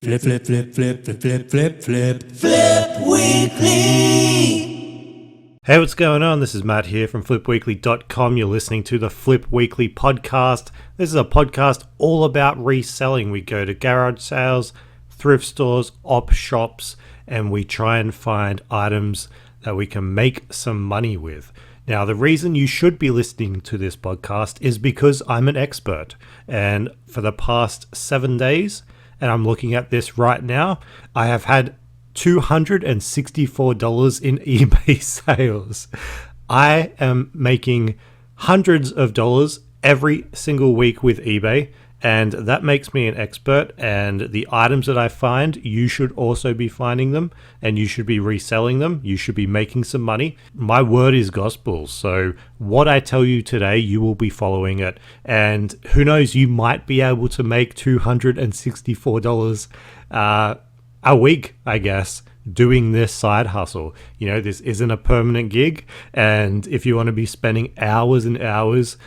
Flip, flip, flip, flip, flip, flip, flip, flip, Flip Weekly. Hey, what's going on? This is Matt here from flipweekly.com. You're listening to the Flip Weekly podcast. This is a podcast all about reselling. We go to garage sales, thrift stores, op shops, and we try and find items that we can make some money with. Now, the reason you should be listening to this podcast is because I'm an expert. And for the past 7 days, and I'm looking at this right now, I have had $264 in eBay sales. I am making hundreds of dollars every single week with eBay, and that makes me an expert. And the items that I find, you should also be finding them, and you should be reselling them. You should be making some money. My word is gospel. So what I tell you today, you will be following it. And who knows, you might be able to make $264 a week, I guess, doing this side hustle. You know, this isn't a permanent gig. And if you want to be spending hours and hours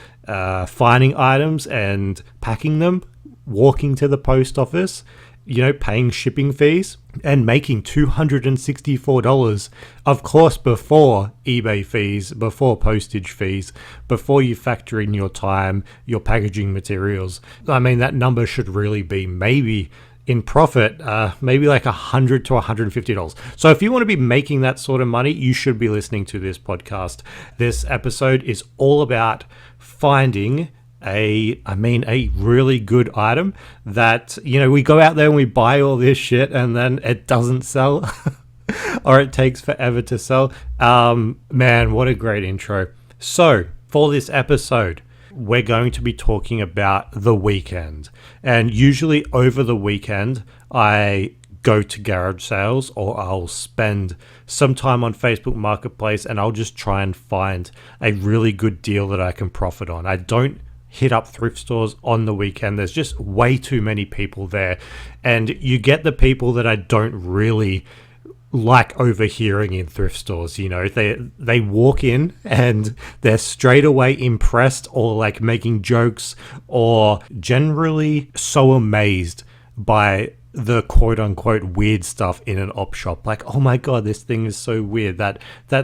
finding items and packing them, walking to the post office, you know, paying shipping fees and making $264, of course, before eBay fees, before postage fees, before you factor in your time, your packaging materials. I mean, that number should really be maybe in profit, maybe like $100 to $150. So if you want to be making that sort of money, you should be listening to this podcast. This episode is all about finding a really good item that, you know, we go out there and we buy all this shit and then it doesn't sell or it takes forever to sell. Man, what a great intro. So for this episode, we're going to be talking about the weekend. And usually over the weekend, I go to garage sales or I'll spend some time on Facebook Marketplace and I'll just try and find a really good deal that I can profit on. I don't hit up thrift stores on the weekend. There's just way too many people there. And you get the people that I don't really like overhearing in thrift stores. You know, they walk in and they're straight away impressed or like making jokes or generally so amazed by the quote unquote weird stuff in an op shop. Like, oh my God, this thing is so weird. That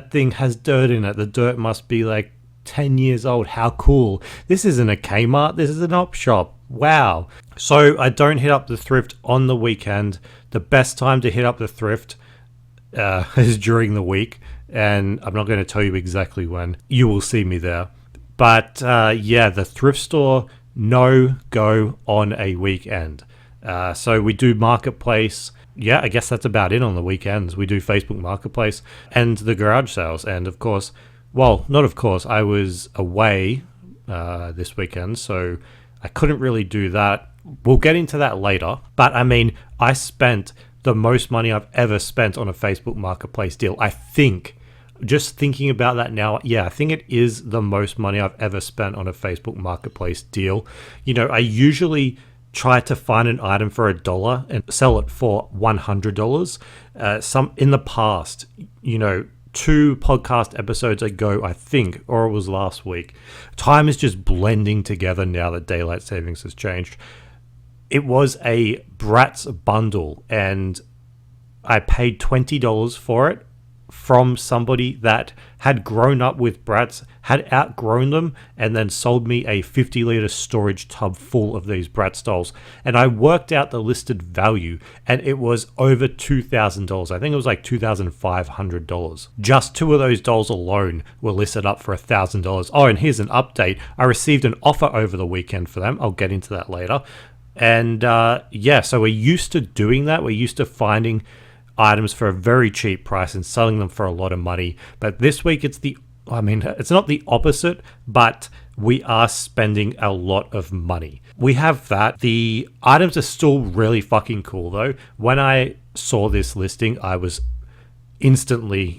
thing has dirt in it. The dirt must be like 10 years old. How cool. This isn't a Kmart. This is an op shop. Wow. So I don't hit up the thrift on the weekend. The best time to hit up the thrift is during the week, and I'm not going to tell you exactly when. You will see me there. But yeah, the thrift store, no go on a weekend. So we do Marketplace. Yeah, I guess that's about it on the weekends. We do Facebook Marketplace and the garage sales. And of course, well, not of course, I was away this weekend, so I couldn't really do that. We'll get into that later. But I mean, I spent the most money I've ever spent on a Facebook Marketplace deal. I think, just thinking about that now, yeah, I think it is the most money I've ever spent on a Facebook Marketplace deal. You know, I usually try to find an item for $1 and sell it for $100. Some in the past, you know, 2 podcast episodes ago, I think, or it was last week. Time is just blending together now that daylight savings has changed. It was a Bratz bundle and I paid $20 for it from somebody that had grown up with Bratz, had outgrown them, and then sold me a 50-litre storage tub full of these Bratz dolls. And I worked out the listed value and it was over $2,000. I think it was like $2,500. Just 2 of those dolls alone were listed up for $1,000. Oh, and here's an update. I received an offer over the weekend for them. I'll get into that later. And yeah, so we're used to doing that. We're used to finding items for a very cheap price and selling them for a lot of money. But this week it's not the opposite, but we are spending a lot of money. We have that. The items are still really fucking cool though. When I saw this listing, I was instantly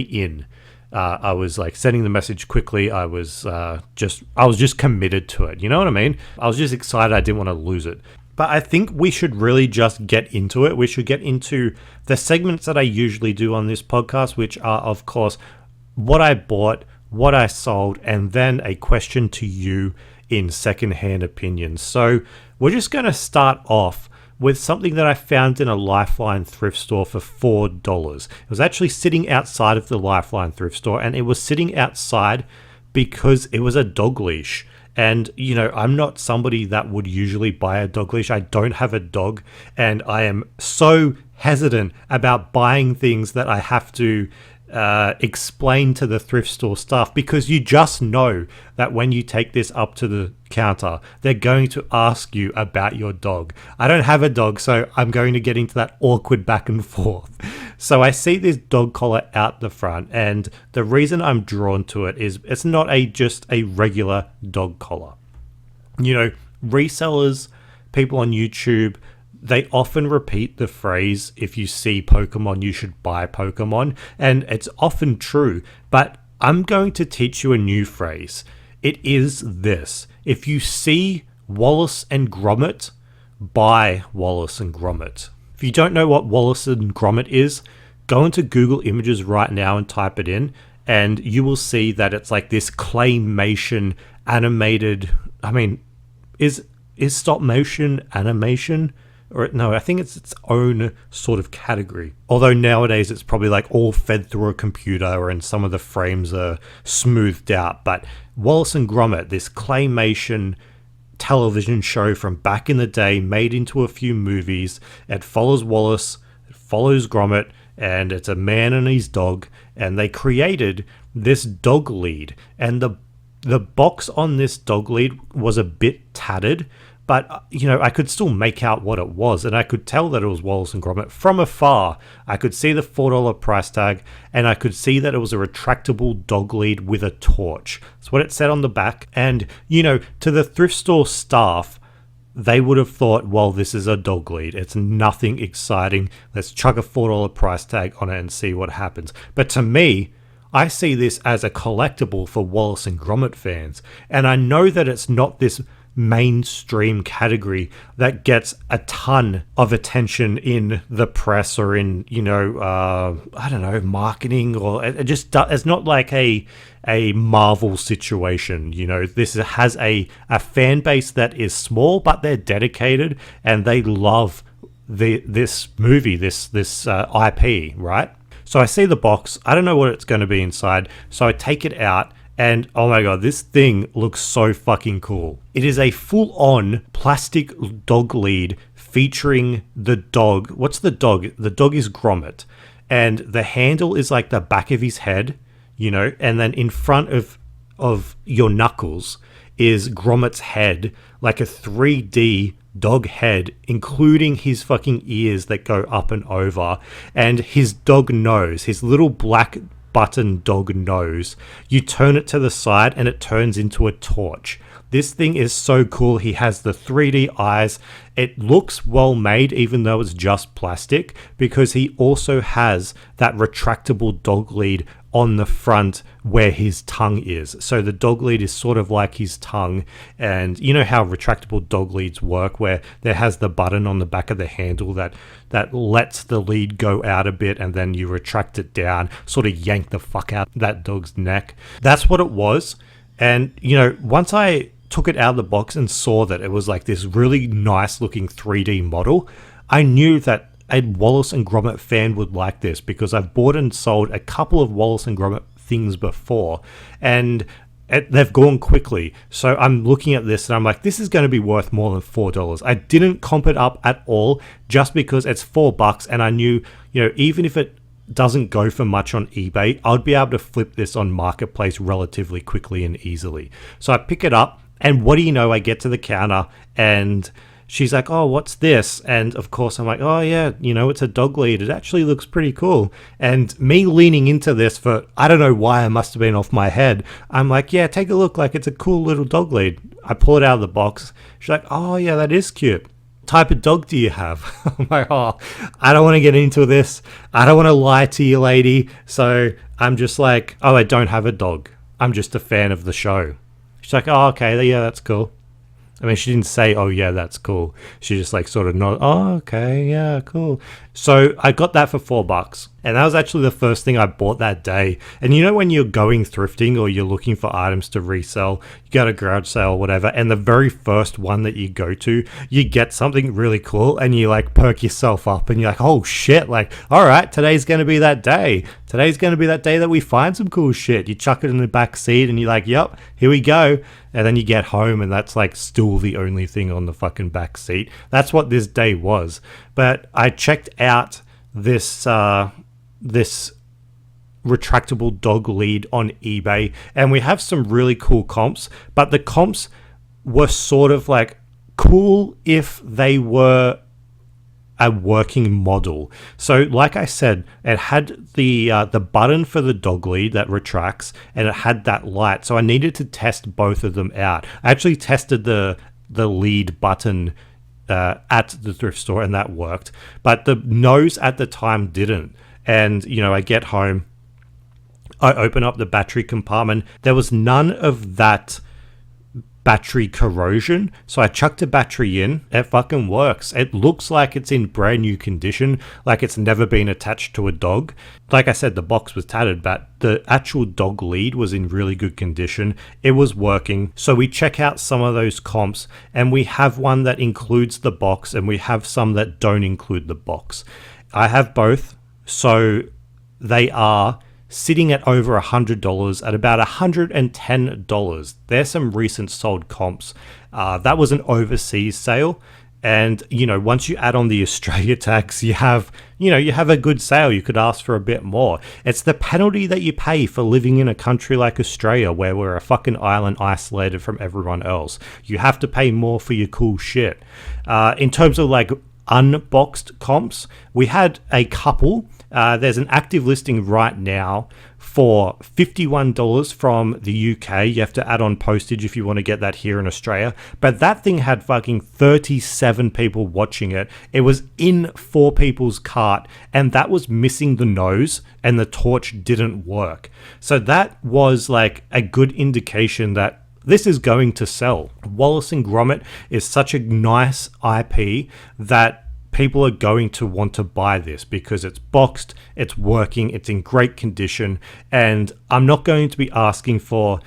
in. I was like sending the message quickly. I was just committed to it. You know what I mean? I was just excited. I didn't want to lose it. But I think we should really just get into it. We should get into the segments that I usually do on this podcast, which are, of course, what I bought, what I sold, and then a question to you in secondhand opinions. So we're just going to start off with something that I found in a Lifeline thrift store for $4. It was actually sitting outside of the Lifeline thrift store, and it was sitting outside because it was a dog leash. And, you know, I'm not somebody that would usually buy a dog leash. I don't have a dog, and I am so hesitant about buying things that I have to explain to the thrift store staff, because you just know that when you take this up to the counter, they're going to ask you about your dog. I don't have a dog, so I'm going to get into that awkward back and forth. So I see this dog collar out the front, and the reason I'm drawn to it is it's not just a regular dog collar. You know, resellers, people on YouTube, they often repeat the phrase, if you see Pokemon, you should buy Pokemon. And it's often true, but I'm going to teach you a new phrase. It is this: if you see Wallace and Gromit, buy Wallace and Gromit. If you don't know what Wallace and Gromit is, go into Google Images right now and type it in, and you will see that it's like this claymation animated, is stop motion animation? Or no, I think it's its own sort of category. Although nowadays it's probably like all fed through a computer and some of the frames are smoothed out. But Wallace and Gromit, this claymation television show from back in the day, made into a few movies. It follows Wallace, it follows Gromit, and it's a man and his dog. And they created this dog lead. And the box on this dog lead was a bit tattered, but, you know, I could still make out what it was, and I could tell that it was Wallace and Gromit from afar. I could see the $4 price tag, and I could see that it was a retractable dog lead with a torch. That's what it said on the back. And, you know, to the thrift store staff, they would have thought, well, this is a dog lead. It's nothing exciting. Let's chuck a $4 price tag on it and see what happens. But to me, I see this as a collectible for Wallace and Gromit fans. And I know that it's not this mainstream category that gets a ton of attention in the press or in, you know, I don't know, marketing, or it's not like a Marvel situation. You know, this has a fan base that is small, but they're dedicated and they love this movie, this IP, right? So I see the box. I don't know what it's going to be inside. So I take it out, and oh my god, this thing looks so fucking cool. It is a full-on plastic dog lead featuring the dog. What's the dog? The dog is Gromit. And the handle is like the back of his head, you know, and then in front of your knuckles is Gromit's head, like a 3D dog head, including his fucking ears that go up and over, and his dog nose, his little black button dog nose. You turn it to the side and it turns into a torch. This thing is so cool. He has the 3D eyes. It looks well made, even though it's just plastic, because he also has that retractable dog lead on the front where his tongue is. So the dog lead is sort of like his tongue. And you know how retractable dog leads work, where there has the button on the back of the handle that lets the lead go out a bit, and then you retract it down, sort of yank the fuck out that dog's neck. That's what it was. And, you know, once I took it out of the box and saw that it was like this really nice looking 3D model, I knew that a Wallace and Gromit fan would like this, because I've bought and sold a couple of Wallace and Gromit things before, and they've gone quickly. So I'm looking at this and I'm like, this is going to be worth more than $4. I didn't comp it up at all, just because it's $4, and I knew, you know, even if it doesn't go for much on eBay, I'd be able to flip this on Marketplace relatively quickly and easily. So I pick it up, and what do you know, I get to the counter and she's like, oh, what's this? And of course I'm like, oh yeah, you know, it's a dog lead. It actually looks pretty cool. And me leaning into this for, I don't know why, I must have been off my head. I'm like, yeah, take a look, like it's a cool little dog lead. I pull it out of the box. She's like, oh yeah, that is cute. Type of dog do you have? I'm like, oh, I don't want to get into this. I don't want to lie to you, lady. So I'm just like, oh, I don't have a dog. I'm just a fan of the show. She's like, oh, okay, yeah, that's cool. I mean, she didn't say, oh, yeah, that's cool. She just like sort of nodded, oh, okay, yeah, cool. So I got that for $4. And that was actually the first thing I bought that day. And you know, when you're going thrifting or you're looking for items to resell, you go to garage sale or whatever, and the very first one that you go to, you get something really cool and you like perk yourself up and you're like, oh shit, like, all right, today's going to be that day. Today's going to be that day that we find some cool shit. You chuck it in the back seat and you're like, yep, here we go. And then you get home and that's like still the only thing on the fucking back seat. That's what this day was. But I checked out this this retractable dog lead on eBay, and we have some really cool comps, but the comps were sort of like cool if they were a working model. So like I said, it had the button for the dog lead that retracts, and it had that light, so I needed to test both of them out. I actually tested the lead button at the thrift store, and that worked, but the nose at the time didn't. And, you know, I get home, I open up the battery compartment. There was none of that battery corrosion. So I chucked a battery in. It fucking works. It looks like it's in brand new condition, like it's never been attached to a dog. Like I said, the box was tattered, but the actual dog lead was in really good condition. It was working. So we check out some of those comps, and we have one that includes the box, and we have some that don't include the box. I have both. So they are sitting at over $100 at about $110. There's some recent sold comps. That was an overseas sale. And, you know, once you add on the Australia tax, you have a good sale. You could ask for a bit more. It's the penalty that you pay for living in a country like Australia, where we're a fucking island isolated from everyone else. You have to pay more for your cool shit. In terms of like unboxed comps, we had a couple. There's an active listing right now for $51 from the UK. You have to add on postage if you want to get that here in Australia. But that thing had fucking 37 people watching it. It was in 4 people's cart, and that was missing the nose, and the torch didn't work. So that was like a good indication that this is going to sell. Wallace and Gromit is such a nice IP that people are going to want to buy this because it's boxed, it's working, it's in great condition, and I'm not going to be asking for,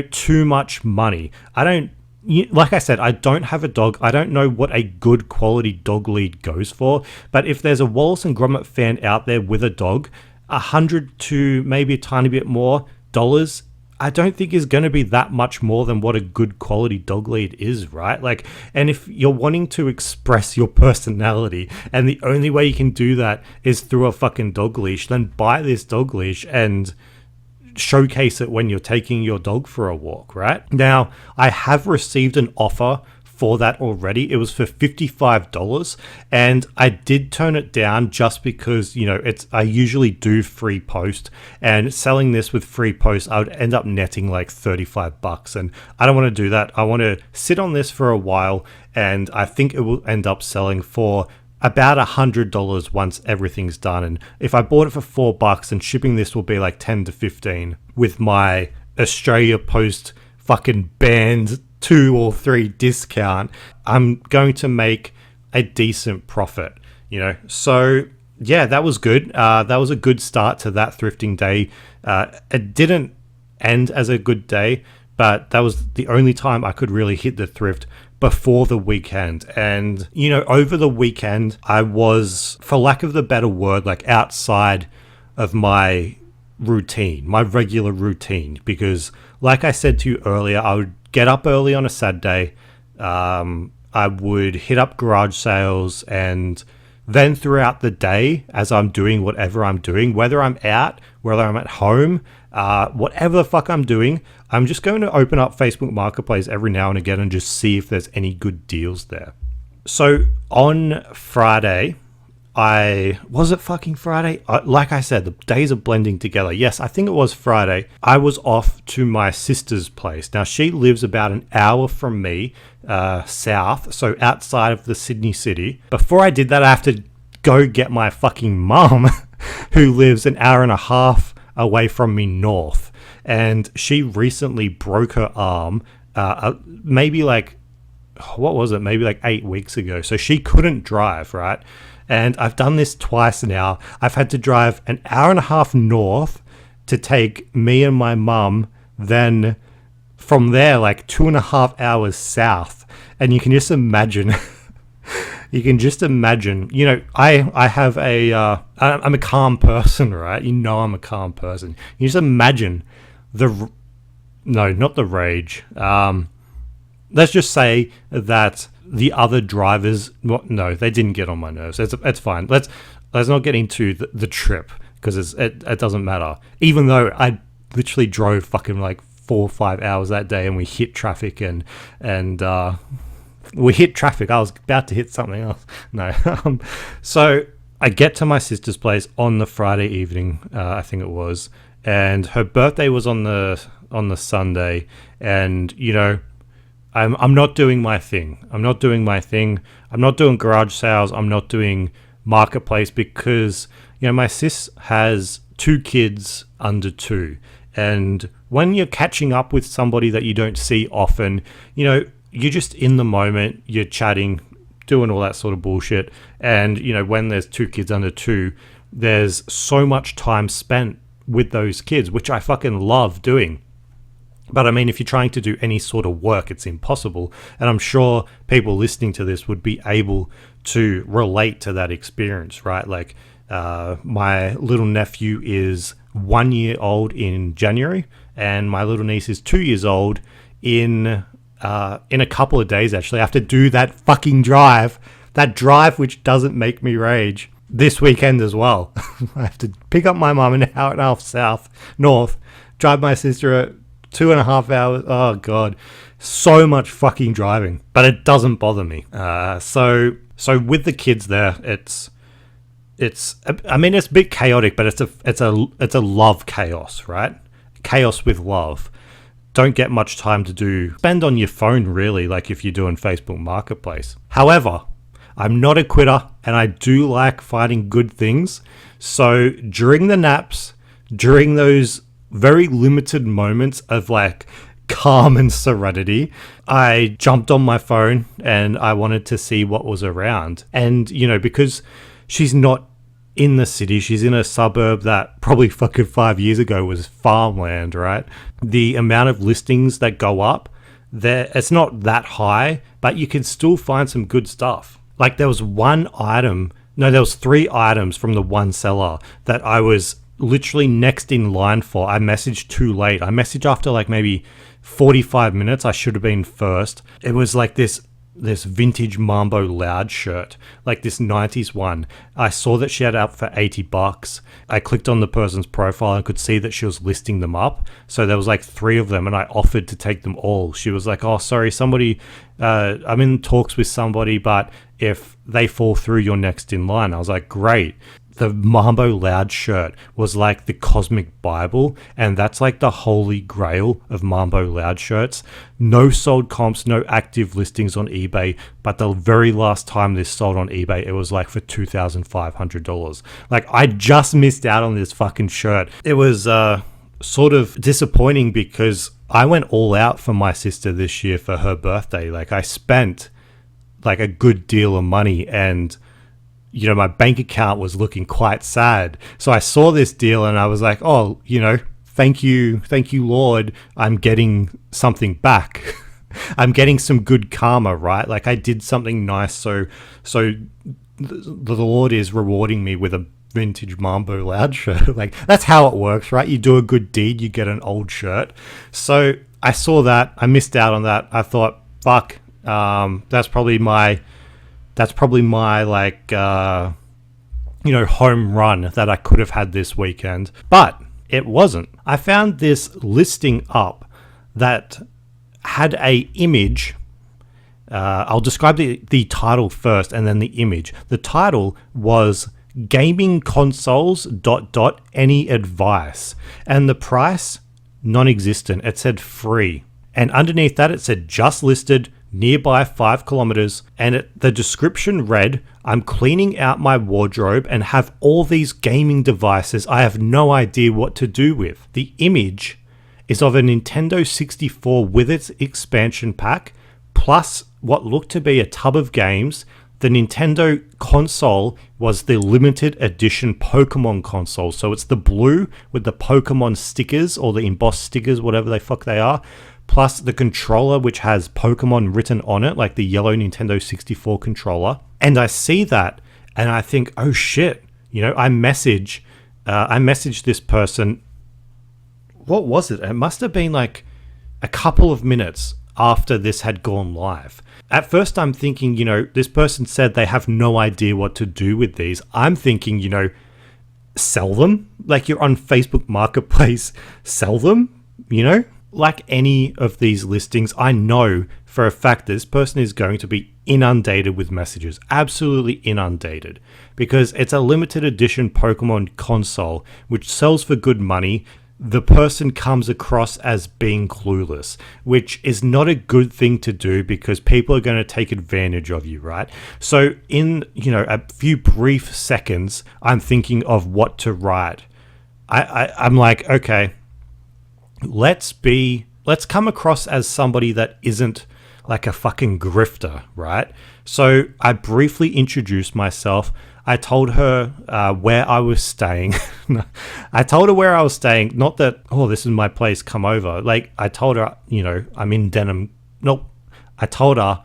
too much money. Like I said, I don't have a dog. I don't know what a good quality dog lead goes for, but if there's a Wallace and Gromit fan out there with a dog, $100 to maybe a tiny bit more dollars, I don't think is going to be that much more than what a good quality dog lead is, right? Like, and if you're wanting to express your personality and the only way you can do that is through a fucking dog leash, then buy this dog leash and showcase it when you're taking your dog for a walk, right? Now, I have received an offer for that already. It was for $55, and I did turn it down just because, I usually do free post, and selling this with free post, I would end up netting like $35, and I don't want to do that. I want to sit on this for a while, and I think it will end up selling for about $100 once everything's done. And if I bought it for $4 and shipping this will be like 10 to 15 with my Australia Post fucking banned 2 or 3 discount, I'm going to make a decent profit, So yeah, that was good. That was a good start to that thrifting day. It didn't end as a good day, but that was the only time I could really hit the thrift before the weekend. And, over the weekend, I was, for lack of the better word, like outside of my routine, my regular routine, because like I said to you earlier, I would get up early on a Saturday. I would hit up garage sales, and then throughout the day, as I'm doing whatever I'm doing, whether I'm out, whether I'm at home, whatever the fuck I'm doing, I'm just going to open up Facebook Marketplace every now and again and just see if there's any good deals there. So on Friday, was it fucking Friday? Like I said, the days are blending together. Yes, I think it was Friday. I was off to my sister's place. Now, she lives about an hour from me, south, so outside of the Sydney city. Before I did that, I have to go get my fucking mum, who lives an hour and a half away from me north. And she recently broke her arm, maybe like 8 weeks ago. So she couldn't drive, right? And I've done this twice now. I've had to drive an hour and a half north to take me and my mum, then from there, like 2.5 hours south. And you can just imagine, you know, I have I'm a calm person, right? You know, I'm a calm person. You just imagine not the rage. Let's just say that the other drivers, no, they didn't get on my nerves. It's fine. Let's not get into the trip, because it doesn't matter. Even though I literally drove fucking like 4 or 5 hours that day, and we hit traffic and we hit traffic. I was about to hit something else. No. So I get to my sister's place on the Friday evening, I think it was, and her birthday was on the Sunday, and you know, I'm not doing my thing. I'm not doing garage sales. I'm not doing marketplace, because you know, my sis has 2 kids under 2, and when you're catching up with somebody that you don't see often, you know, you're just in the moment, you're chatting, doing all that sort of bullshit. And you know, when there's 2 kids under 2, there's so much time spent with those kids, which I fucking love doing. But I mean, if you're trying to do any sort of work, it's impossible. And I'm sure people listening to this would be able to relate to that experience, right? Like, my little nephew is 1 year old in January, and my little niece is 2 years old in a couple of days, actually. I have to do that fucking drive, which doesn't make me rage, this weekend as well. I have to pick up my mum an hour and a half north, drive my sister at 2.5 hours. Oh god, so much fucking driving, but it doesn't bother me. So with the kids there, I mean, it's a bit chaotic, but it's a love chaos, right? Chaos with love. Don't get much time to spend on your phone, really, like if you're doing Facebook Marketplace. However, I'm not a quitter, and I do like finding good things. So during the naps, during those very limited moments of like calm and serenity, I jumped on my phone and I wanted to see what was around. And, you know, because she's not in the city, she's in a suburb that probably fucking 5 years ago was farmland, right? The amount of listings that go up there, it's not that high, but you can still find some good stuff. Like there was 3 items from the one seller that I was literally next in line for. I messaged too late. I messaged after like maybe 45 minutes. I should have been first. It was like this vintage Mambo Loud shirt, like this 90s one. I saw that she had it up for $80. I clicked on the person's profile and could see that she was listing them up. So there was like 3 of them, and I offered to take them all. She was like, oh, sorry, somebody, I'm in talks with somebody, but if they fall through, you're next in line. I was like, great. The Mambo Loud shirt was like the cosmic Bible, and that's like the holy grail of Mambo Loud shirts. No sold comps, no active listings on eBay, but the very last time this sold on eBay, it was like for $2,500. Like, I just missed out on this fucking shirt. It was sort of disappointing because I went all out for my sister this year for her birthday. Like, I spent like a good deal of money, and you know, my bank account was looking quite sad. So I saw this deal and I was like, oh, you know, thank you, Lord. I'm getting something back. I'm getting some good karma, right? Like I did something nice. So the Lord is rewarding me with a vintage Mambo Loud shirt. Like that's how it works, right? You do a good deed, you get an old shirt. So I saw that. I missed out on that. I thought, fuck, that's probably my like, you know, home run that I could have had this weekend, but it wasn't. I found this listing up that had a image. I'll describe the title first and then the image. The title was Gaming Consoles ... Any Advice, and the price non-existent. It said free, and underneath that it said just listed, nearby 5 kilometers, and the description read, I'm cleaning out my wardrobe and have all these gaming devices I have no idea what to do with. The image is of a Nintendo 64 with its expansion pack, plus what looked to be a tub of games. the Nintendo console was the limited edition Pokemon console. So it's the blue with the Pokemon stickers or the embossed stickers, whatever the fuck they are, plus the controller which has Pokemon written on it, like the yellow Nintendo 64 controller. And I see that and I think, oh shit, I messaged this person. What was it? It must have been like a couple of minutes after this had gone live. At first I'm thinking, this person said they have no idea what to do with these. I'm thinking, sell them? Like you're on Facebook Marketplace, sell them? Like any of these listings, I know for a fact this person is going to be inundated with messages, absolutely inundated, because it's a limited edition Pokemon console which sells for good money. The person comes across as being clueless, which is not a good thing to do because people are going to take advantage of you, right? So in, a few brief seconds, I'm thinking of what to write. I'm like, okay, let's come across as somebody that isn't like a fucking grifter, right? So I briefly introduced myself. I told her where I was staying. I told her where I was staying. Not that, oh, this is my place, come over. Like, I told her, I'm in Denham. Nope. I told her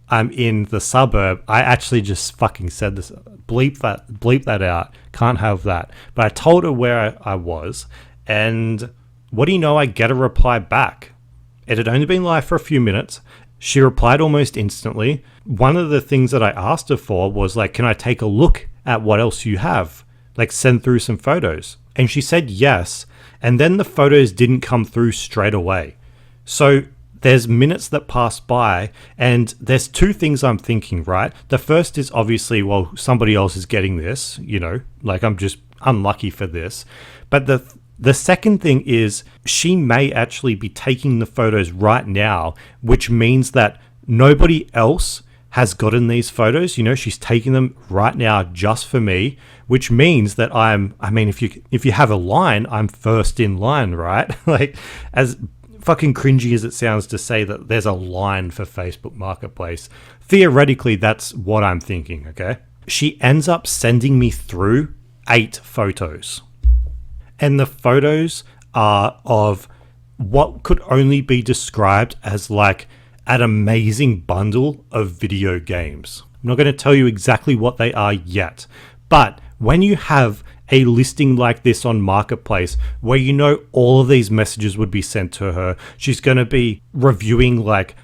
I'm in the suburb. I actually just fucking said this. Bleep that out. Can't have that. But I told her where I was. And what do you know? I get a reply back. It had only been live for a few minutes. She replied almost instantly. One of the things that I asked her for was like, can I take a look at what else you have? Like send through some photos. And she said yes. And then the photos didn't come through straight away. So there's minutes that pass by and there's two things I'm thinking, right? The first is obviously, well, somebody else is getting this, like I'm just unlucky for this. But the second thing is she may actually be taking the photos right now, which means that nobody else has gotten these photos. She's taking them right now just for me, which means that if you have a line, I'm first in line, right? Like, as fucking cringy as it sounds to say that there's a line for Facebook Marketplace, theoretically, that's what I'm thinking, okay? She ends up sending me through 8 photos. And the photos are of what could only be described as like an amazing bundle of video games. I'm not going to tell you exactly what they are yet, but when you have a listing like this on Marketplace where all of these messages would be sent to her, she's going to be reviewing like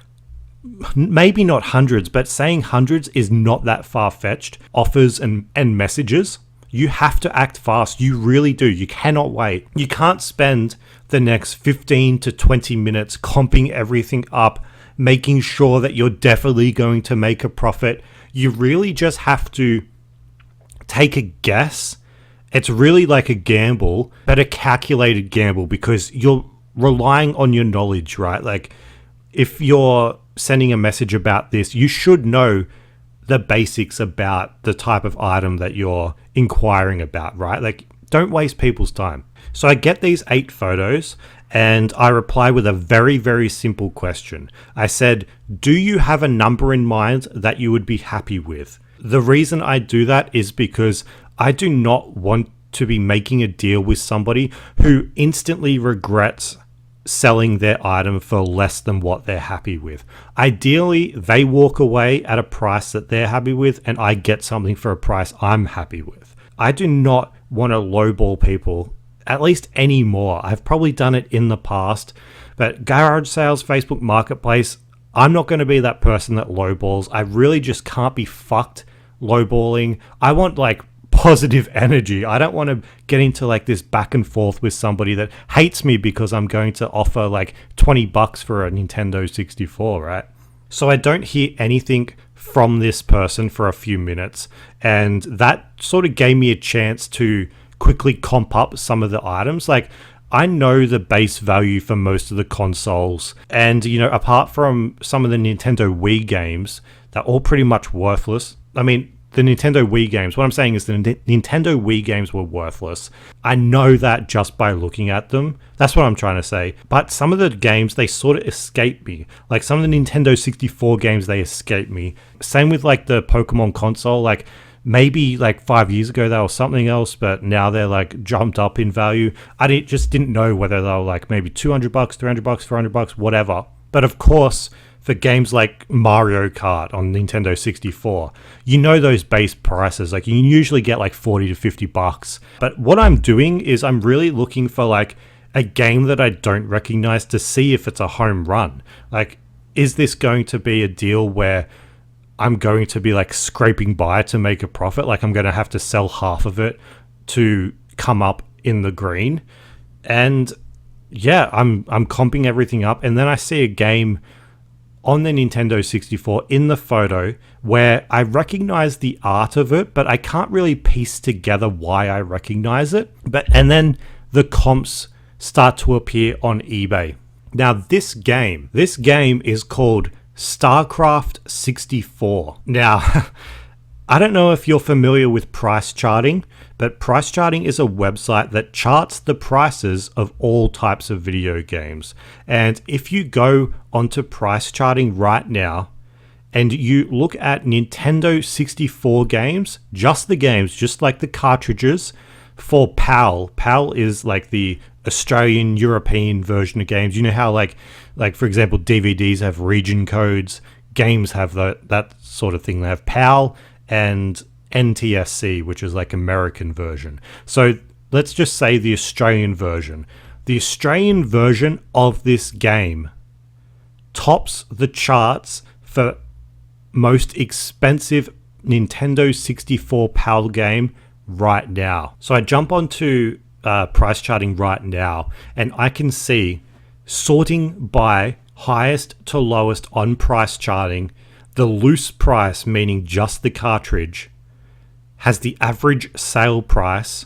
maybe not hundreds, but saying hundreds is not that far-fetched offers and messages. You have to act fast. You really do. You cannot wait. You can't spend the next 15 to 20 minutes comping everything up, making sure that you're definitely going to make a profit. You really just have to take a guess. It's really like a gamble, but a calculated gamble because you're relying on your knowledge, right? Like if you're sending a message about this, you should know the basics about the type of item that you're inquiring about, right? Like, don't waste people's time. So I get these 8 photos and I reply with a very, very simple question. I said, do you have a number in mind that you would be happy with? The reason I do that is because I do not want to be making a deal with somebody who instantly regrets selling their item for less than what they're happy with. Ideally, they walk away at a price that they're happy with and I get something for a price I'm happy with. I do not want to lowball people, at least anymore. I've probably done it in the past, but garage sales, Facebook Marketplace, I'm not going to be that person that lowballs. I really just can't be fucked lowballing. I want like positive energy. I don't want to get into like this back and forth with somebody that hates me because I'm going to offer like $20 for a Nintendo 64, right? So I don't hear anything from this person for a few minutes, and that sort of gave me a chance to quickly comp up some of the items. Like, I know the base value for most of the consoles, and apart from some of the Nintendo Wii games, they're all pretty much worthless. I mean, the Nintendo Wii games. What I'm saying is the Nintendo Wii games were worthless. I know that just by looking at them. That's what I'm trying to say. But some of the games, they sort of escape me. Like some of the Nintendo 64 games, they escape me. Same with like the Pokemon console. Like maybe like 5 years ago they were something else, but now they're like jumped up in value. Just didn't know whether they were like maybe $200, $300, $400, whatever. But of course, for games like Mario Kart on Nintendo 64, you know those base prices. Like you usually get like $40 to $50. But what I'm doing is I'm really looking for like a game that I don't recognize to see if it's a home run. Like, is this going to be a deal where I'm going to be like scraping by to make a profit? Like I'm going to have to sell half of it to come up in the green. And yeah, I'm comping everything up, and then I see a game on the Nintendo 64 in the photo where I recognize the art of it, but I can't really piece together why I recognize it. And then the comps start to appear on eBay. Now this game is called StarCraft 64. Now, I don't know if you're familiar with price charting, but price charting is a website that charts the prices of all types of video games. And if you go onto price charting right now and you look at Nintendo 64 games, just the games, just like the cartridges for PAL. PAL is like the Australian European version of games. You know how like for example, DVDs have region codes, games have that sort of thing. They have PAL and NTSC, which is like American version. So let's just say the Australian version. The Australian version of this game tops the charts for most expensive Nintendo 64 PAL game right now. So I jump onto price charting right now, and I can see, sorting by highest to lowest on price charting, the loose price, meaning just the cartridge, has the average sale price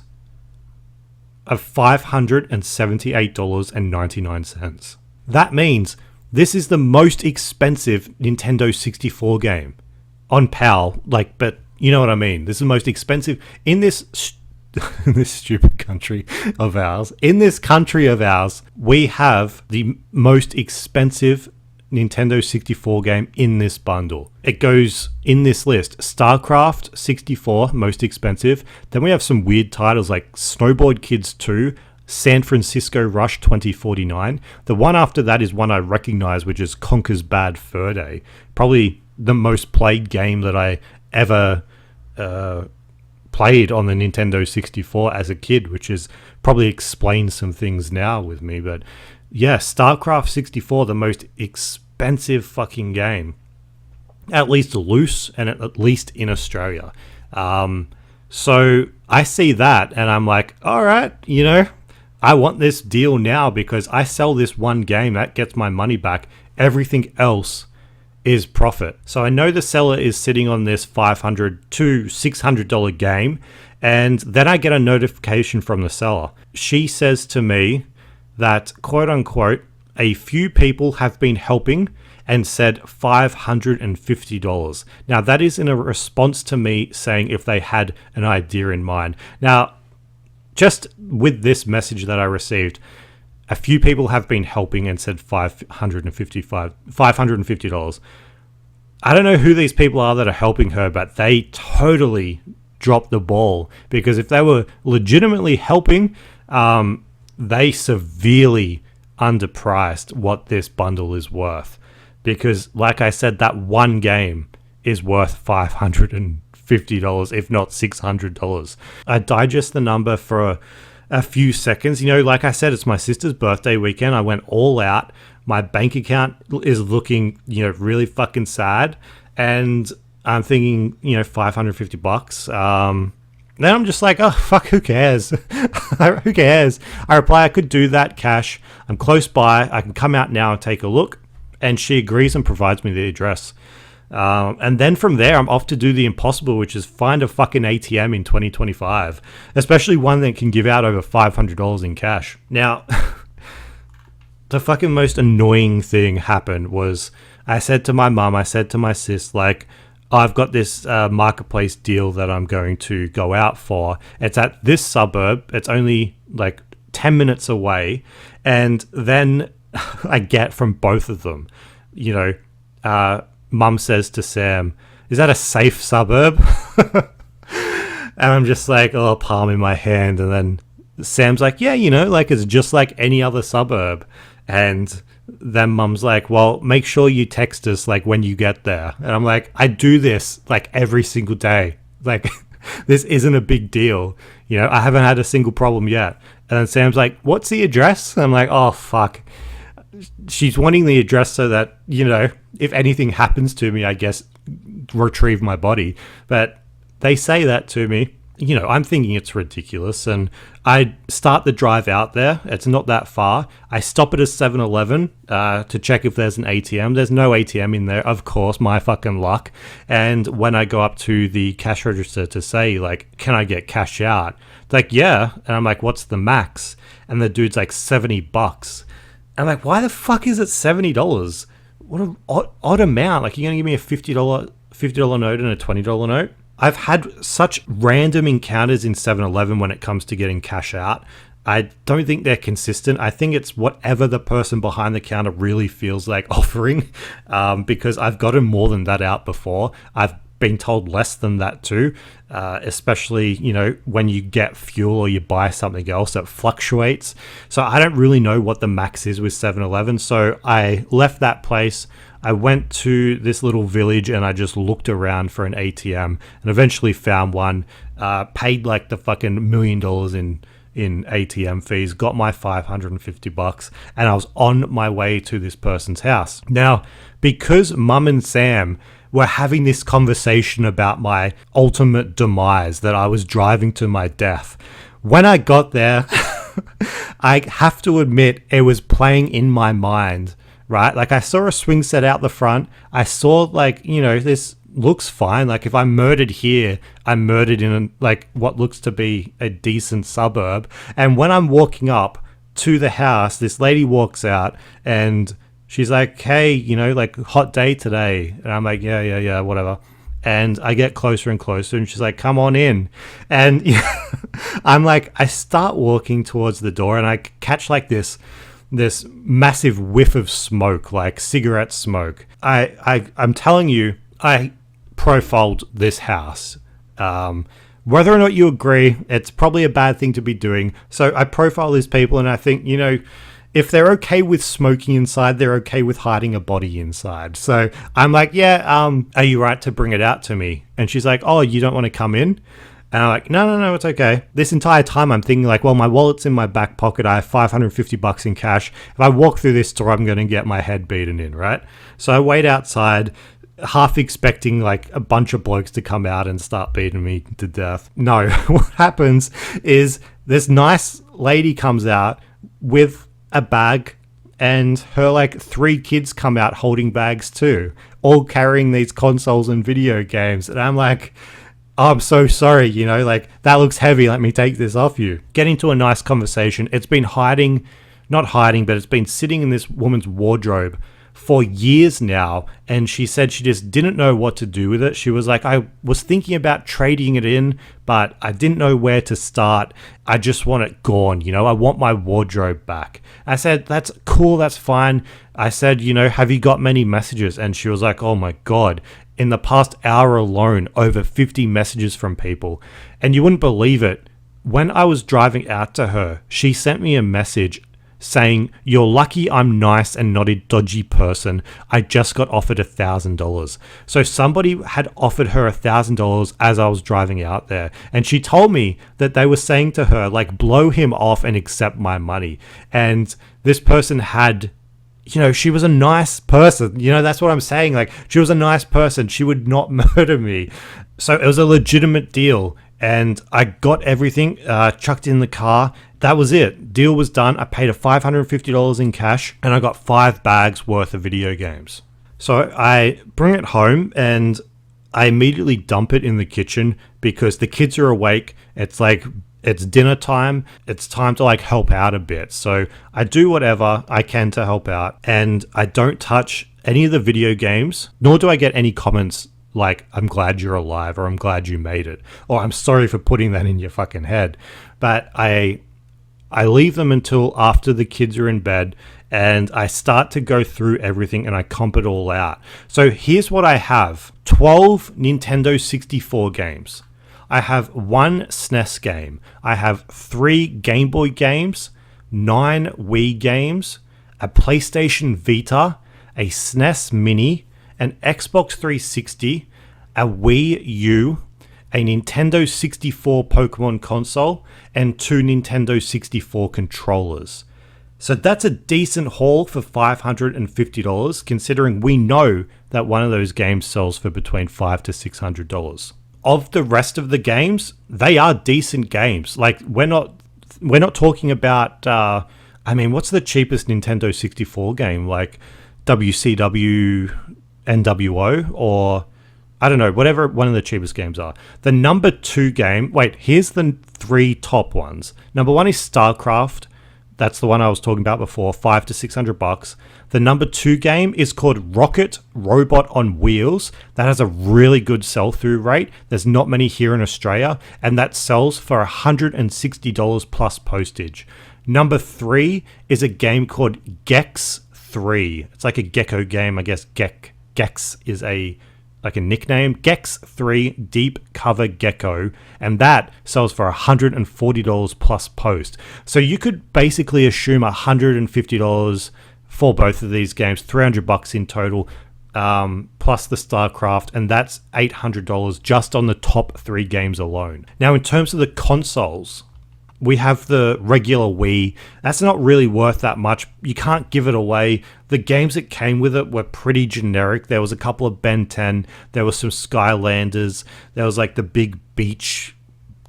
of $578.99. That means this is the most expensive Nintendo 64 game on PAL. But you know what I mean. This is the most expensive in this in this stupid country of ours. In this country of ours, we have the most expensive Nintendo 64 game in this bundle. It goes in this list: StarCraft 64, most expensive. Then we have some weird titles like Snowboard Kids 2, San Francisco Rush 2049. The one after that is one I recognize, which is Conker's Bad Fur Day. Probably the most played game that I ever played on the Nintendo 64 as a kid, which is probably explains some things now with me. But yeah, StarCraft 64, the most expensive fucking game, at least loose, and at least in Australia. So I see that and I'm like, all right, I want this deal now, because I sell this one game, that gets my money back. Everything else is profit. So I know the seller is sitting on this $500 to $600 game, and then I get a notification from the seller. She says to me that, quote unquote, a few people have been helping and said $550. Now that is in a response to me saying if they had an idea in mind. Now, just with this message that I received, a few people have been helping and said $550. I don't know who these people are that are helping her, but they totally dropped the ball, because if they were legitimately helping, they severely underpriced what this bundle is worth. Because like I said, that one game is worth $550, if not $600. I digest the number for a few seconds. Like I said, it's my sister's birthday weekend. I went all out. My bank account is looking, really fucking sad. And I'm thinking, $550. Then I'm just like, oh, fuck, who cares? Who cares? I reply, I could do that cash. I'm close by. I can come out now and take a look. And she agrees and provides me the address. And then from there, I'm off to do the impossible, which is find a fucking ATM in 2025, especially one that can give out over $500 in cash. Now, the fucking most annoying thing happened was I said to my mum, I said to my sis, like, I've got this marketplace deal that I'm going to go out for. It's at this suburb. It's only like 10 minutes away. And then I get from both of them, mum says to Sam, is that a safe suburb? And I'm just like, oh, palm in my hand. And then Sam's like, yeah, like it's just like any other suburb. And then mum's like, well, make sure you text us like when you get there. And I'm like, I do this like every single day. Like this isn't a big deal. I haven't had a single problem yet. And then Sam's like, what's the address? And I'm like, oh, fuck. She's wanting the address so that, if anything happens to me, I guess, retrieve my body. But they say that to me. I'm thinking it's ridiculous. And I start the drive out there. It's not that far. I stop at a 7-Eleven to check if there's an ATM. There's no ATM in there, of course, my fucking luck. And when I go up to the cash register to say, like, can I get cash out? It's like, yeah. And I'm like, what's the max? And the dude's like, $70. I'm like, why the fuck is it $70? What an odd amount. Like, you're going to give me a $50 note and a $20 note? I've had such random encounters in 7-Eleven when it comes to getting cash out. I don't think they're consistent. I think it's whatever the person behind the counter really feels like offering, because I've gotten more than that out before. I've been told less than that too, especially, when you get fuel or you buy something else, it fluctuates. So I don't really know what the max is with 7-Eleven. So I left that place. I went to this little village and I just looked around for an ATM and eventually found one, paid like the fucking $1 million in ATM fees, got my $550, and I was on my way to this person's house. Now, because Mum and Sam were having this conversation about my ultimate demise, that I was driving to my death, when I got there, I have to admit it was playing in my mind. Right? Like I saw a swing set out the front. I saw like, this looks fine. Like if I'm murdered here, I'm murdered in like what looks to be a decent suburb. And when I'm walking up to the house, this lady walks out and she's like, hey, like hot day today. And I'm like, yeah, whatever. And I get closer and closer and she's like, come on in. And I'm like, I start walking towards the door and I catch like this massive whiff of smoke, like cigarette smoke. I'm telling you, I profiled this house. Whether or not you agree, it's probably a bad thing to be doing. So I profile these people and I think, if they're okay with smoking inside, they're okay with hiding a body inside. So I'm like, yeah, are you right to bring it out to me? And she's like, oh, you don't want to come in? And I'm like, no, it's okay. This entire time I'm thinking like, well, my wallet's in my back pocket. I have $550 in cash. If I walk through this store, I'm going to get my head beaten in, right? So I wait outside, half expecting like a bunch of blokes to come out and start beating me to death. No, what happens is this nice lady comes out with a bag and her like 3 kids come out holding bags too, all carrying these consoles and video games. And I'm like, oh, I'm so sorry, like that looks heavy. Let me take this off you. Get into a nice conversation. It's been not hiding, but it's been sitting in this woman's wardrobe for years now. And she said she just didn't know what to do with it. She was like, I was thinking about trading it in, but I didn't know where to start. I just want it gone. I want my wardrobe back. I said, that's cool. That's fine. I said, have you got many messages? And she was like, oh my God. In the past hour alone, over 50 messages from people. And you wouldn't believe it. When I was driving out to her, she sent me a message saying, you're lucky I'm nice and not a dodgy person. I just got offered $1,000. So somebody had offered her $1,000 as I was driving out there. And she told me that they were saying to her, like, blow him off and accept my money. And this person had... she was a nice person. That's what I'm saying. Like, she was a nice person. She would not murder me. So it was a legitimate deal. And I got everything chucked in the car. That was it. Deal was done. I paid $550 in cash and I got 5 bags worth of video games. So I bring it home and I immediately dump it in the kitchen because the kids are awake. It's like... it's dinner time. It's time to like help out a bit. So I do whatever I can to help out and I don't touch any of the video games, nor do I get any comments like, I'm glad you're alive, or I'm glad you made it, or I'm sorry for putting that in your fucking head. But I leave them until after the kids are in bed, and I start to go through everything and I comp it all out. So here's what I have: 12 Nintendo 64 games. I have 1 SNES game. I have 3 Game Boy games, 9 Wii games, a PlayStation Vita, a SNES Mini, an Xbox 360, a Wii U, a Nintendo 64 Pokemon console, and 2 Nintendo 64 controllers. So that's a decent haul for $550, considering we know that one of those games sells for between $500 to $600. Of the rest of the games, they are decent games. Like, we're not talking about what's the cheapest Nintendo 64 game? Like WCW NWO, or I don't know, whatever one of the cheapest games are. The number 2 game, here's the 3 top ones. Number 1 is StarCraft. That's the one I was talking about before, $500 to $600. The number 2 game is called Rocket Robot on Wheels. That has a really good sell-through rate. There's not many here in Australia, and that sells for $160 plus postage. Number 3 is a game called Gex 3. It's like a gecko game, I guess. Gex is a nickname. Gex 3 Deep Cover Gecko, and that sells for $140 plus post. So you could basically assume $150 for both of these games, $300 in total, plus the StarCraft, and that's $800 just on the top 3 games alone. Now, in terms of the consoles, we have the regular Wii. That's not really worth that much. You can't give it away. The games that came with it were pretty generic. There was a couple of Ben 10. There was some Skylanders. There was like the big beach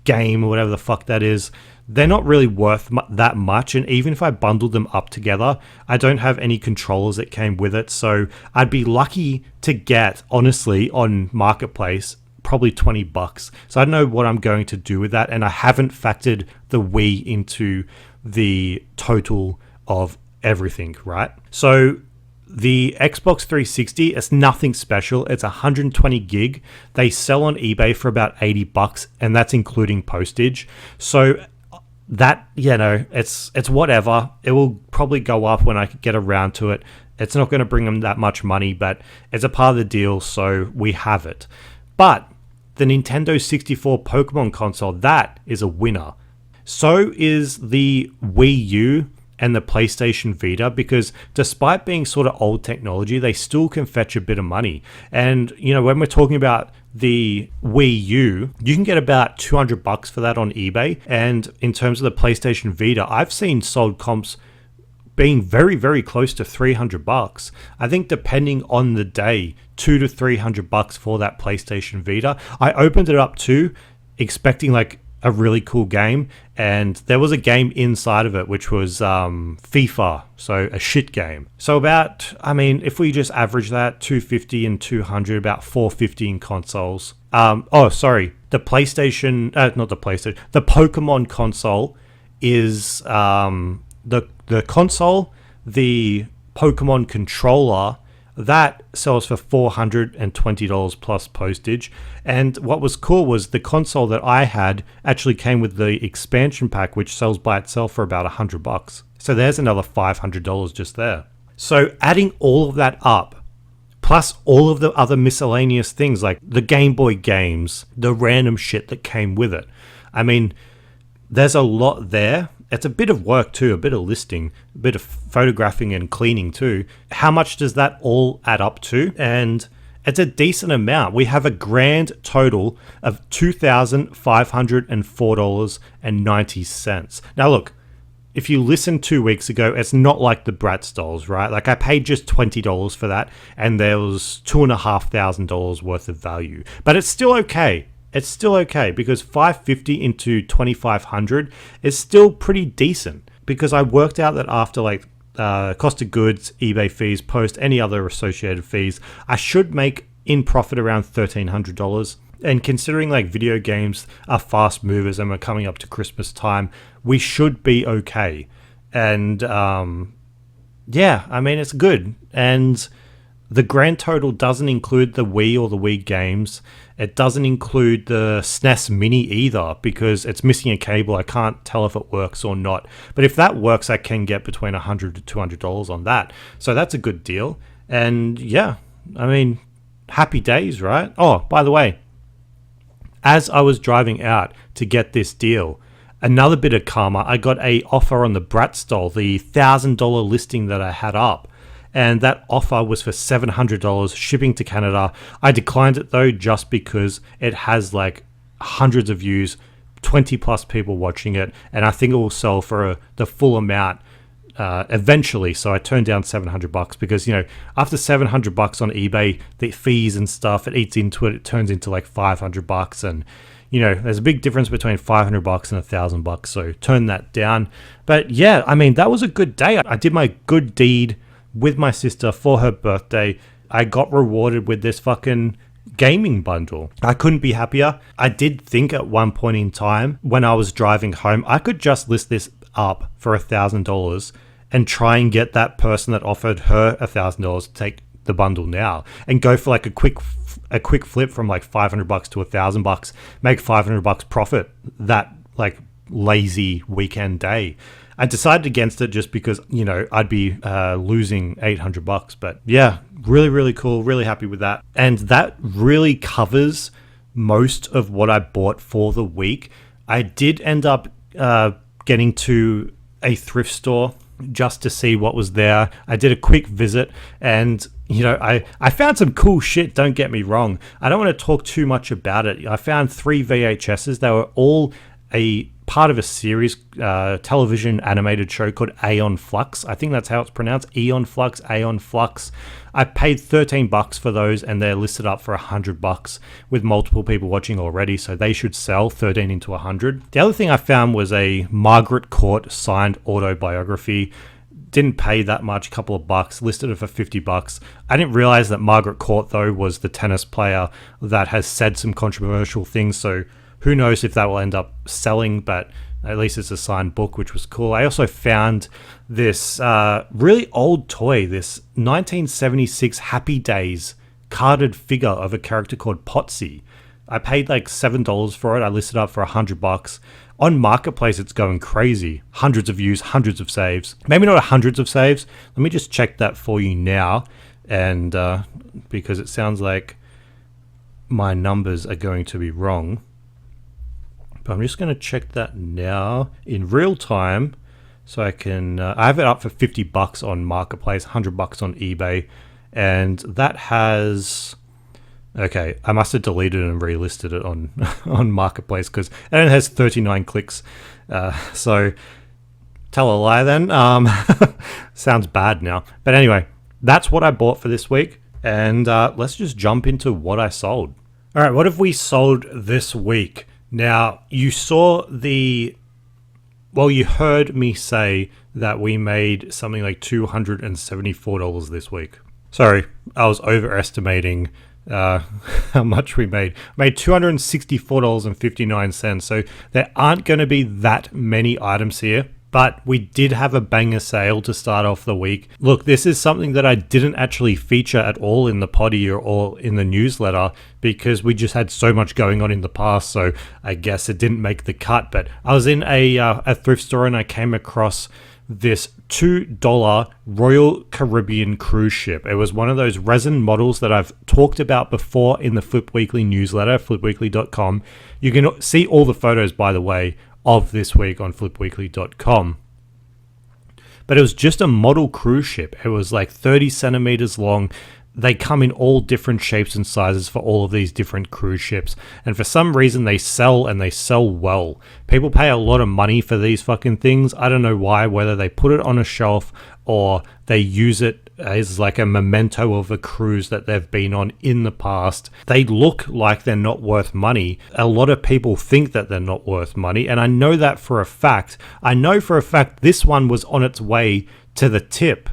game or whatever the fuck that is. They're not really worth that much. And even if I bundled them up together, I don't have any controllers that came with it. So I'd be lucky to get, honestly, on Marketplace, probably $20. So I don't know what I'm going to do with that, and I haven't factored the Wii into the total of everything, right? So the Xbox 360 is nothing special. It's 120 gig. They sell on eBay for about $80, and that's including postage. So that, it's whatever. It will probably go up when I get around to it. It's not going to bring them that much money, but it's a part of the deal, so we have it. But the Nintendo 64 Pokemon console, that is a winner. So is the Wii U and the PlayStation Vita, because despite being sort of old technology, they still can fetch a bit of money. And, when we're talking about the Wii U, you can get about $200 for that on eBay. And in terms of the PlayStation Vita, I've seen sold comps being very, very close to $300. I think depending on the day, $200 to $300 for that PlayStation Vita. I opened it up too, expecting like a really cool game, and there was a game inside of it which was FIFA, so a shit game. So about, if we just average that, $250 and $200, about $450 in consoles. The PlayStation, the Pokemon console is the console, the Pokemon controller, that sells for $420 plus postage. And what was cool was the console that I had actually came with the expansion pack, which sells by itself for about $100. So there's another $500 just there. So adding all of that up, plus all of the other miscellaneous things like the Game Boy games, the random shit that came with it. There's a lot there. It's a bit of work too, a bit of listing, a bit of photographing and cleaning too. How much does that all add up to? And it's a decent amount. We have a grand total of $2,504.90. Now look, if you listened 2 weeks ago, it's not like the Bratz dolls, right? Like I paid just $20 for that, and there was $2,500 worth of value. But it's still okay. It's still okay because $550 into $2,500 is still pretty decent, because I worked out that after cost of goods, eBay fees, post, any other associated fees, I should make in profit around $1,300. And considering video games are fast movers and we're coming up to Christmas time, we should be okay. And it's good. And the grand total doesn't include the Wii or the Wii games. It doesn't include the SNES Mini either because it's missing a cable. I can't tell if it works or not. But if that works, I can get between $100 to $200 on that. So that's a good deal. And yeah, I mean, happy days, right? Oh, by the way, as I was driving out to get this deal, another bit of karma, I got a offer on the Bratstall, the $1,000 listing that I had up. And that offer was for $700 shipping to Canada. I declined it though, just because it has like hundreds of views, 20 plus people watching it. And I think it will sell for the full amount eventually. So I turned down $700 because, you know, after $700 on eBay, the fees and stuff, it eats into it. It turns into like $500. And, you know, there's a big difference between $500 and $1,000. So turn that down. But yeah, I mean, that was a good day. I did my good deed with my sister for her birthday. I got rewarded with this fucking gaming bundle. I couldn't be happier. I did think at one point in time when I was driving home, I could just list this up for $1,000 and try and get that person that offered her $1,000 to take the bundle now and go for like a quick flip from like $500 to $1,000, make $500 profit that like lazy weekend day. I decided against it just because, you know, I'd be losing $800. But yeah, really, really cool. Really happy with that. And that really covers most of what I bought for the week. I did end up getting to a thrift store just to see what was there. I did a quick visit and, you know, I found some cool shit, don't get me wrong. I don't want to talk too much about it. I found 3 VHSs. They were all a part of a series, television animated show called Aeon Flux. I think that's how it's pronounced. Aeon Flux. I paid $13 for those and they're listed up for $100 with multiple people watching already. So they should sell 13 into 100. The other thing I found was a Margaret Court signed autobiography. Didn't pay that much, a couple of bucks, listed it for $50. I didn't realize that Margaret Court though was the tennis player that has said some controversial things. So who knows if that will end up selling, but at least it's a signed book, which was cool. I also found this really old toy, this 1976 Happy Days carded figure of a character called Potsy. I paid like $7 for it. I listed up for $100. On Marketplace, it's going crazy. Hundreds of views, hundreds of saves. Maybe not hundreds of saves. Let me just check that for you now. And because it sounds like my numbers are going to be wrong. But I'm just going to check that now in real time, so I can. I have it up for $50 on Marketplace, $100 on eBay, and that has. Okay, I must have deleted and relisted it on on Marketplace because it only has 39 clicks. So tell a lie then. Sounds bad now, but anyway, that's what I bought for this week, and let's just jump into what I sold. All right, what have we sold this week? Now, you heard me say that we made something like $274 this week. Sorry, I was overestimating how much we made. Made $264.59. So there aren't going to be that many items here, but we did have a banger sale to start off the week. Look, this is something that I didn't actually feature at all in the poddy or in the newsletter because we just had so much going on in the past. So I guess it didn't make the cut. But I was in a thrift store and I came across this $2 Royal Caribbean cruise ship. It was one of those resin models that I've talked about before in the Flip Weekly newsletter, flipweekly.com. You can see all the photos, by the way, of this week on flipweekly.com. But it was just a model cruise ship. It was like 30 centimeters long. They come in all different shapes and sizes for all of these different cruise ships. And for some reason, they sell and they sell well. People pay a lot of money for these fucking things. I don't know why, whether they put it on a shelf or they use it as like a memento of a cruise that they've been on in the past. They look like they're not worth money. A lot of people think that they're not worth money. And I know that for a fact. I know for a fact this one was on its way to the tip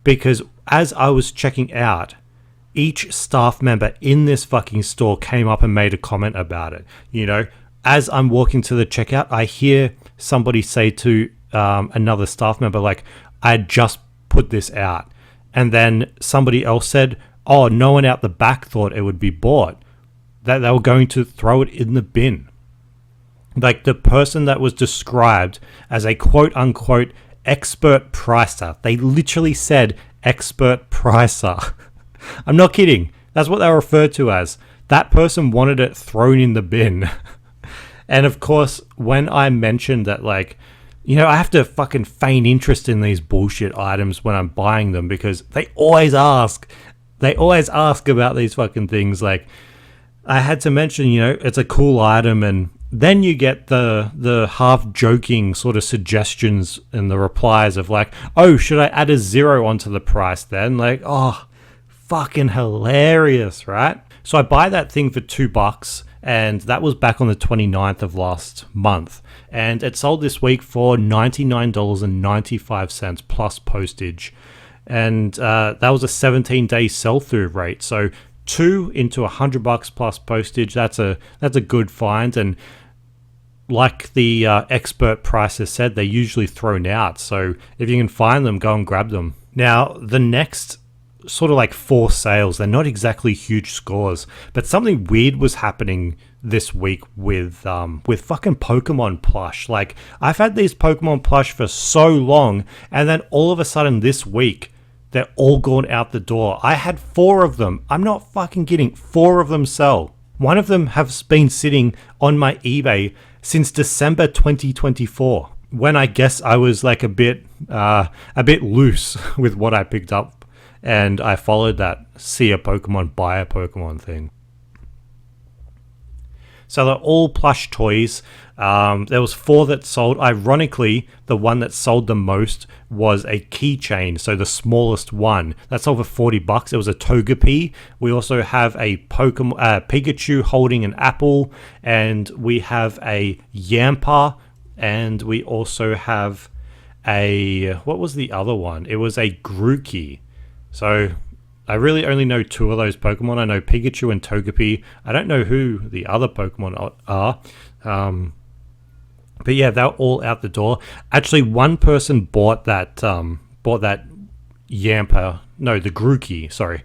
because as I was checking out, each staff member in this fucking store came up and made a comment about it. You know, as I'm walking to the checkout, I hear somebody say to another staff member, like, I just put this out. And then somebody else said, oh, no one out the back thought it would be bought, that they were going to throw it in the bin. Like the person that was described as a quote unquote expert pricer, they literally said expert pricer. I'm not kidding. That's what they were referred to as. That person wanted it thrown in the bin. And of course, when I mentioned that, like, you know, I have to fucking feign interest in these bullshit items when I'm buying them, because they always ask. They always ask about these fucking things. Like, I had to mention, you know, it's a cool item, and then you get the half joking sort of suggestions in the replies of like, oh, should I add a 0 onto the price then? Like, oh, fucking hilarious, right? So I buy that thing for $2, and that was back on the 29th of last month. And it sold this week for $99.95 plus postage. And that was a 17-day sell-through rate. So 2 into $100 plus postage, that's a good find. And like the expert pricer said, they're usually thrown out. So if you can find them, go and grab them. Now, the next sort of like 4 sales, they're not exactly huge scores, but something weird was happening this week with fucking Pokemon plush. Like, I've had these Pokemon plush for so long, and then all of a sudden this week they're all gone out the door. I had 4 of them. I'm not fucking kidding. 4 of them sell. One of them has been sitting on my eBay since December 2024, when I guess I was like a bit loose with what I picked up. And I followed that see a Pokemon, buy a Pokemon thing. So they're all plush toys. There was 4 that sold. Ironically, the one that sold the most was a keychain. So the smallest one. That sold for $40. It was a Togepi. We also have a Pokemon, Pikachu holding an apple. And we have a Yamper. And we also have a... what was the other one? It was a Grookey. So I really only know 2 of those Pokemon. I know Pikachu and Togepi. I don't know who the other Pokemon are. But yeah, they're all out the door. Actually, one person bought that Yamper. No, the Grookey. Sorry.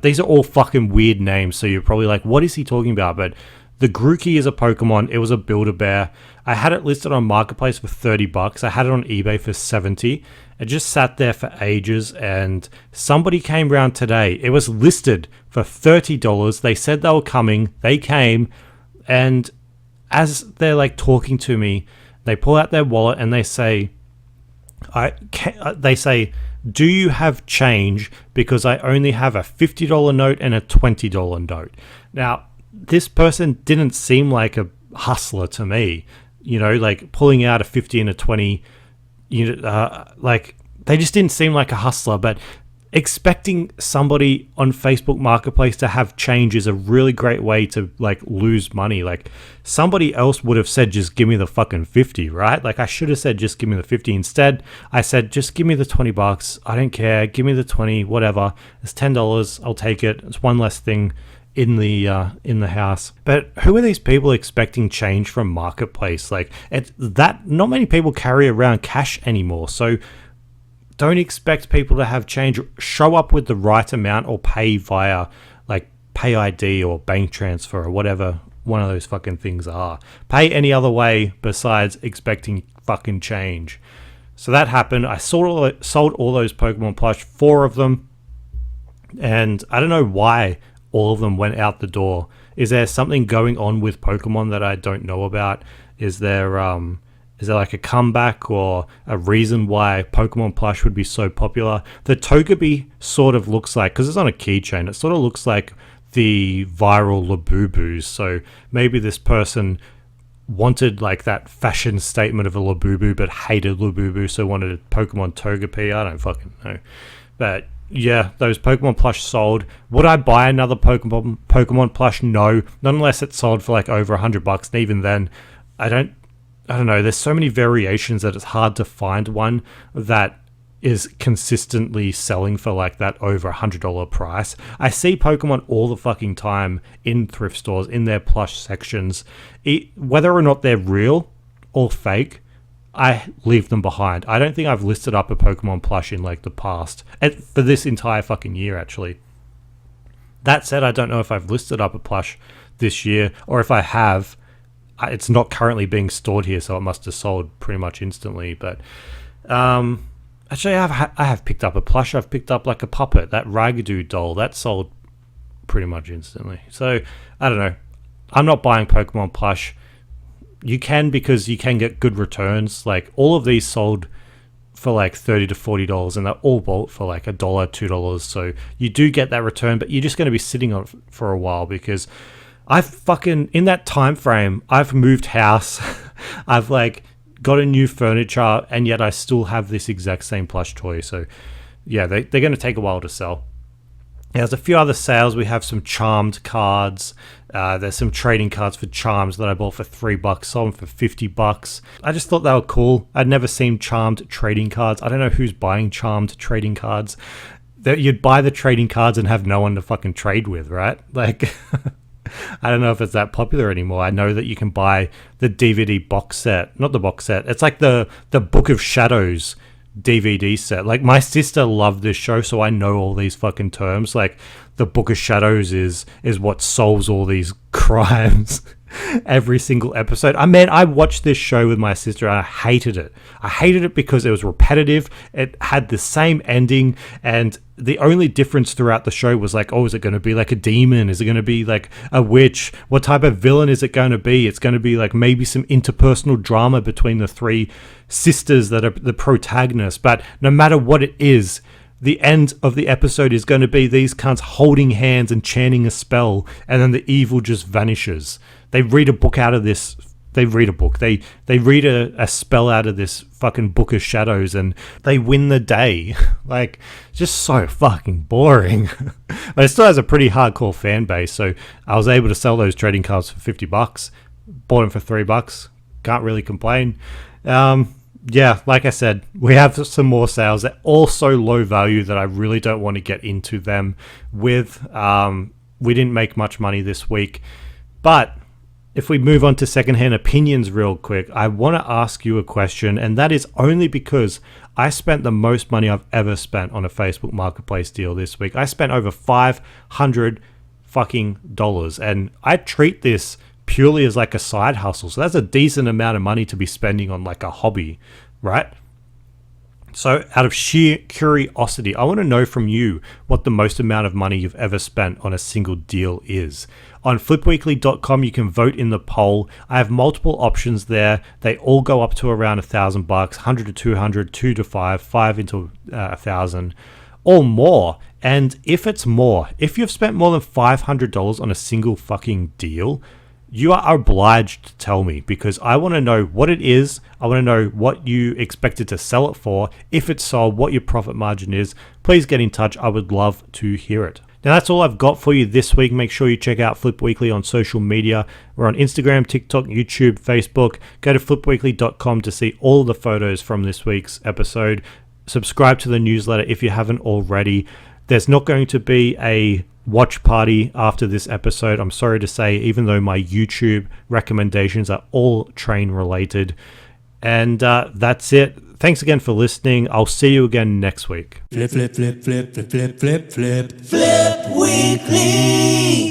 These are all fucking weird names. So you're probably like, what is he talking about? But the Grookey is a Pokemon. It was a Build-A-Bear. I had it listed on Marketplace for $30. I had it on eBay for $70. It just sat there for ages, and somebody came around today. It was listed for $30. They said they were coming. They came, and as they're like talking to me, they pull out their wallet and they say, do you have change? Because I only have a $50 note and a $20 note. Now, this person didn't seem like a hustler to me, you know, like pulling out a 50 and a 20, like they just didn't seem like a hustler. But expecting somebody on Facebook Marketplace to have change is a really great way to like lose money. Like somebody else would have said, just give me the fucking 50, right? Like I should have said, just give me the 50. Instead, I said, just give me the $20. I don't care. Give me the 20, whatever. It's $10. I'll take it. It's one less thing in the house. But who are these people expecting change from Marketplace? Like that not many people carry around cash anymore. So don't expect people to have change. Show up with the right amount or pay via like Pay ID or bank transfer or whatever one of those fucking things are. Pay any other way besides expecting fucking change. So that happened. I sold all those Pokemon plush, 4 of them. And I don't know why all of them went out the door. Is there something going on with Pokemon that I don't know about? Is there like a comeback or a reason why Pokemon plush would be so popular? The Togepi sort of looks like, because it's on a keychain, it sort of looks like the viral Labubus. So maybe this person wanted like that fashion statement of a Labubu but hated Labubu, so wanted a Pokemon Togepi. I don't fucking know. But yeah, those Pokemon plush sold. Would I buy another Pokemon plush? No, not unless it sold for like over $100. And even then, I don't know. There's so many variations that it's hard to find one that is consistently selling for like that over $100 price. I see Pokemon all the fucking time in thrift stores, in their plush sections. Whether or not they're real or fake, I leave them behind. I don't think I've listed up a Pokemon plush in like the past, and for this entire fucking year actually. That said, I don't know if I've listed up a plush this year, or if I have, it's not currently being stored here, so it must have sold pretty much instantly. But actually, I have picked up a plush. I've picked up like a puppet, that Raggedoo doll, that sold pretty much instantly. So I don't know. I'm not buying Pokemon plush. You can, because you can get good returns. Like all of these sold for like $30 to $40, and they're all bought for like $1, $2. So you do get that return, but you're just going to be sitting on it for a while, because I've fucking, in that time frame, I've moved house. I've like got a new furniture, and yet I still have this exact same plush toy. So yeah, they're going to take a while to sell. There's a few other sales. We have some Charmed cards. There's some trading cards for Charms that I bought for $3, sold them for $50. I just thought they were cool. I'd never seen Charmed trading cards. I don't know who's buying Charmed trading cards. You'd buy the trading cards and have no one to fucking trade with, right? Like, I don't know if it's that popular anymore. I know that you can buy the DVD box set. Not the box set. It's like the Book of Shadows DVD set. Like, my sister loved this show, so I know all these fucking terms. Like, the Book of Shadows is what solves all these crimes every single episode. I mean, I watched this show with my sister and I hated it. I hated it because it was repetitive. It had the same ending, and the only difference throughout the show was like, oh, is it going to be like a demon? Is it going to be like a witch? What type of villain is it going to be? It's going to be like maybe some interpersonal drama between the three sisters that are the protagonists. But no matter what it is, the end of the episode is going to be these cunts holding hands and chanting a spell, and then the evil just vanishes. They read a book out of this. They read a book. They read a spell out of this fucking Book of Shadows, and they win the day. Like, just so fucking boring. But it still has a pretty hardcore fan base, so I was able to sell those trading cards for $50. Bought them for $3. Can't really complain. Yeah, like I said, we have some more sales. They're all so low value that I really don't want to get into them with. We didn't make much money this week. But if we move on to secondhand opinions real quick, I want to ask you a question, and that is only because I spent the most money I've ever spent on a Facebook Marketplace deal this week. I spent over $500 fucking dollars, and I treat this purely as like a side hustle. So that's a decent amount of money to be spending on like a hobby, right? So out of sheer curiosity, I want to know from you what the most amount of money you've ever spent on a single deal is. On flipweekly.com, you can vote in the poll. I have multiple options there. They all go up to around $1,000, 100 to 200, 2 to 5, 5 into 1,000 or more. And if it's more, if you've spent more than $500 on a single fucking deal, you are obliged to tell me, because I want to know what it is. I want to know what you expected to sell it for. If it's sold, what your profit margin is. Please get in touch. I would love to hear it. Now, that's all I've got for you this week. Make sure you check out Flip Weekly on social media. We're on Instagram, TikTok, YouTube, Facebook. Go to flipweekly.com to see all the photos from this week's episode. Subscribe to the newsletter if you haven't already. There's not going to be a watch party after this episode, I'm sorry to say, even though my YouTube recommendations are all train related. And that's it. Thanks again for listening. I'll see you again next week. Flip, flip, flip, flip, flip, flip, flip, flip. Flip Weekly.